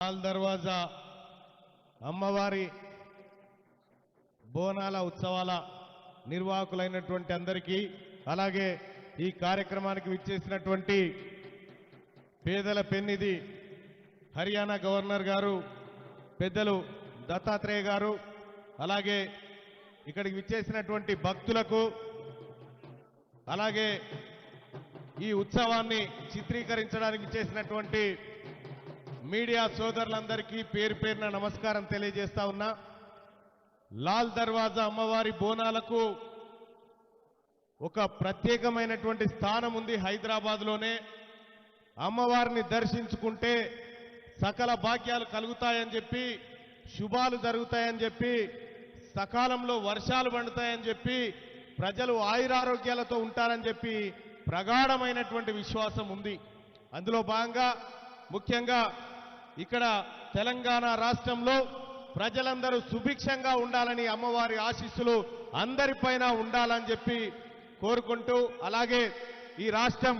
లాల్ దర్వాజా అమ్మవారి బోనాల ఉత్సవాల నిర్వాహకులైనటువంటి అందరికీ అలాగే ఈ కార్యక్రమానికి విచ్చేసినటువంటి పేదల పెన్నిధి హర్యానా గవర్నర్ గారు పెద్దలు దత్తాత్రేయ గారు అలాగే ఇక్కడికి విచ్చేసినటువంటి భక్తులకు అలాగే ఈ ఉత్సవాన్ని చిత్రీకరించడానికి విచ్చేసినటువంటి మీడియా సోదరులందరికీ పేరు పేరున నమస్కారం తెలియజేస్తా ఉన్నా. లాల్ దర్వాజా అమ్మవారి బోనాలకు ఒక ప్రత్యేకమైనటువంటి స్థానం ఉంది. హైదరాబాద్లోనే అమ్మవారిని దర్శించుకుంటే సకల భాగ్యాలు కలుగుతాయని చెప్పి, శుభాలు జరుగుతాయని చెప్పి, సకాలంలో వర్షాలు పండుతాయని చెప్పి, ప్రజలు ఆయురారోగ్యాలతో ఉంటారని చెప్పి ప్రగాఢమైనటువంటి విశ్వాసం ఉంది. అందులో భాగంగా ముఖ్యంగా ఇక్కడ తెలంగాణ రాష్ట్రంలో ప్రజలందరూ సుభిక్షంగా ఉండాలని అమ్మవారి ఆశీస్సులు అందరిపైన ఉండాలని చెప్పి కోరుకుంటూ, అలాగే ఈ రాష్ట్రం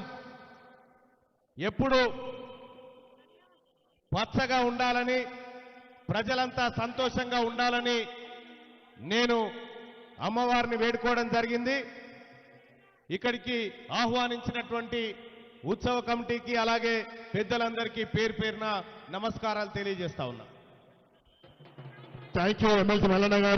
ఎప్పుడూ పచ్చగా ఉండాలని, ప్రజలంతా సంతోషంగా ఉండాలని నేను అమ్మవారిని వేడుకోవడం జరిగింది. ఇక్కడికి ఆహ్వానించినటువంటి ఉత్సవ కమిటీకి అలాగే పెద్దలందరికీ పేరు పేరున నమస్కారాలు తెలియజేస్తా ఉన్నా. Thank you MLC Mallanna garu.